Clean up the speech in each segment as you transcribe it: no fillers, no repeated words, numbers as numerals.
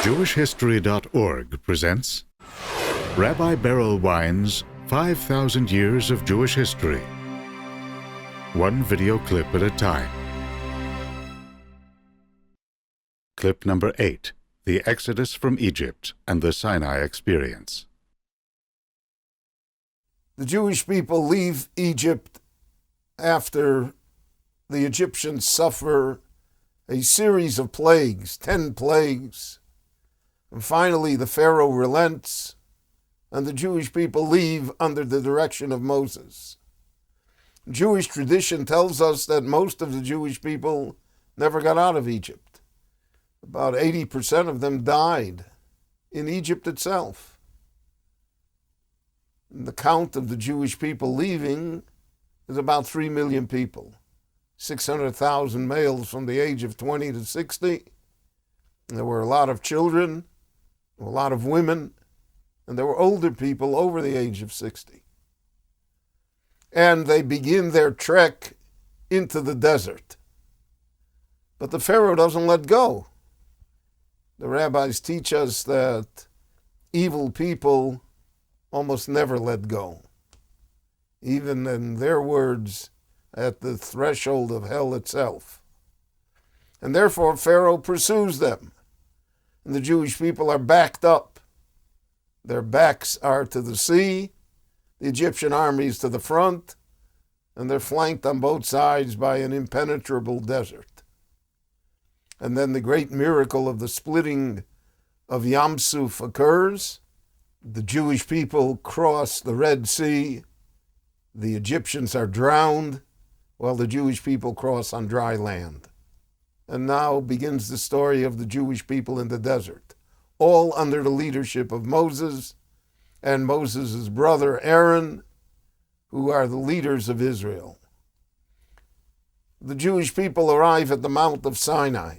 JewishHistory.org presents Rabbi Beryl Wine's 5,000 Years of Jewish History. One video clip at a time. Clip number 8, The Exodus from Egypt and the Sinai Experience. The Jewish people leave Egypt after the Egyptians suffer a series of plagues, 10 plagues. And finally, the Pharaoh relents, and the Jewish people leave under the direction of Moses. Jewish tradition tells us that most of the Jewish people never got out of Egypt. About 80% of them died in Egypt itself. And the count of the Jewish people leaving is about 3 million people. 600,000 males from the age of 20 to 60. And there were a lot of children, a lot of women, and there were older people over the age of 60. And they begin their trek into the desert. But the Pharaoh doesn't let go. The rabbis teach us that evil people almost never let go. Even in their words, at the threshold of hell itself. And therefore Pharaoh pursues them. And the Jewish people are backed up. Their backs are to the sea, the Egyptian army is to the front, and they're flanked on both sides by an impenetrable desert. And then the great miracle of the splitting of Yam Suf occurs. The Jewish people cross the Red Sea. The Egyptians are drowned, while the Jewish people cross on dry land. And now begins the story of the Jewish people in the desert, all under the leadership of Moses and Moses' brother Aaron, who are the leaders of Israel. The Jewish people arrive at the Mount of Sinai.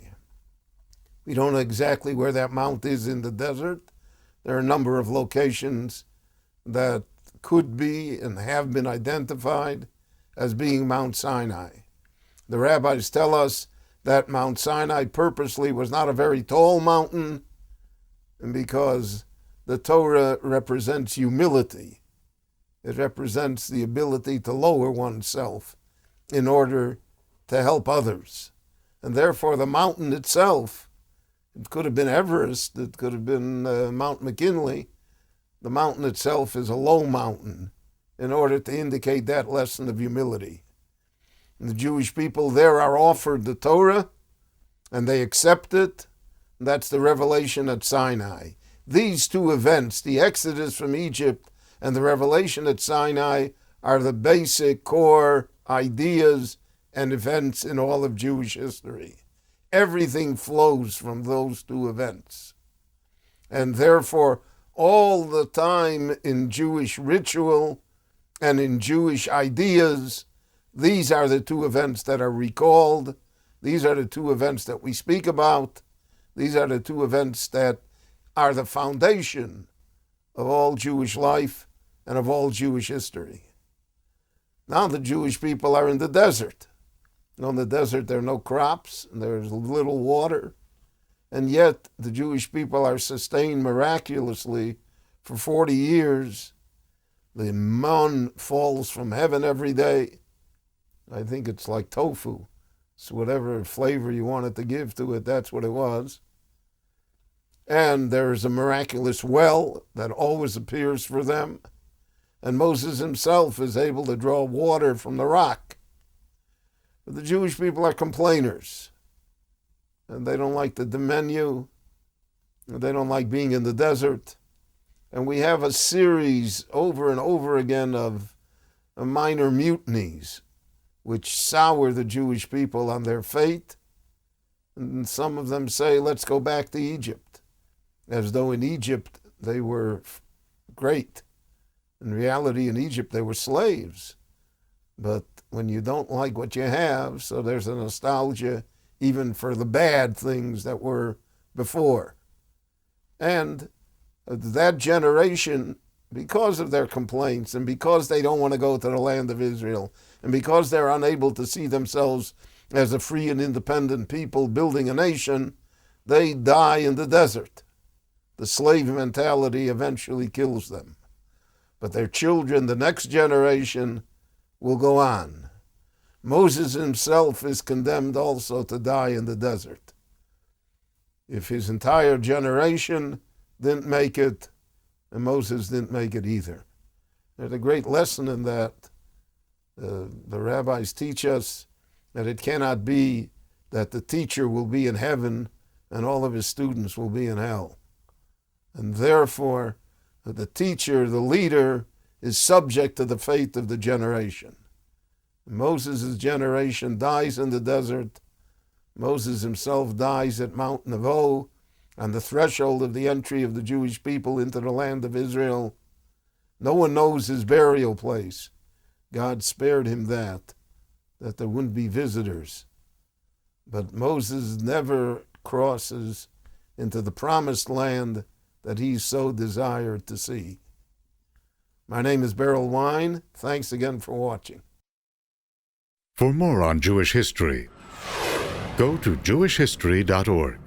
We don't know exactly where that mount is in the desert. There are a number of locations that could be and have been identified as being Mount Sinai. The rabbis tell us that Mount Sinai purposely was not a very tall mountain, and because the Torah represents humility. It represents the ability to lower oneself in order to help others. And therefore the mountain itself, it could have been Everest, it could have been Mount McKinley. The mountain itself is a low mountain in order to indicate that lesson of humility. And the Jewish people there are offered the Torah, and they accept it. And that's the revelation at Sinai. These two events, the Exodus from Egypt and the revelation at Sinai, are the basic core ideas and events in all of Jewish history. Everything flows from those two events. And therefore, all the time in Jewish ritual and in Jewish ideas, these are the two events that are recalled. These are the two events that we speak about. These are the two events that are the foundation of all Jewish life and of all Jewish history. Now the Jewish people are in the desert. In the desert there are no crops, and there's little water, and yet the Jewish people are sustained miraculously for 40 years. The manna falls from heaven every day. I think it's like tofu. It's whatever flavor you wanted to give to it, that's what it was. And there is a miraculous well that always appears for them. And Moses himself is able to draw water from the rock. But the Jewish people are complainers. And they don't like the menu. And they don't like being in the desert. And we have a series over and over again of minor mutinies, which sour the Jewish people on their fate. And some of them say, let's go back to Egypt, as though in Egypt they were great. In reality, in Egypt, they were slaves. But when you don't like what you have, so there's a nostalgia even for the bad things that were before. And that generation, because of their complaints and because they don't want to go to the land of Israel, and because they're unable to see themselves as a free and independent people building a nation, they die in the desert. the slave mentality eventually kills them. But their children, the next generation, will go on. Moses himself is condemned also to die in the desert. If his entire generation didn't make it, and Moses didn't make it either. There's a great lesson in that. The rabbis teach us that it cannot be that the teacher will be in heaven and all of his students will be in hell. And therefore, the teacher, the leader, is subject to the fate of the generation. Moses' generation dies in the desert. Moses himself dies at Mount Nebo, on the threshold of the entry of the Jewish people into the land of Israel. No one knows his burial place. God spared him that there wouldn't be visitors. But Moses never crosses into the promised land that he so desired to see. My name is Beryl Wine. Thanks again for watching. For more on Jewish history, go to jewishhistory.org.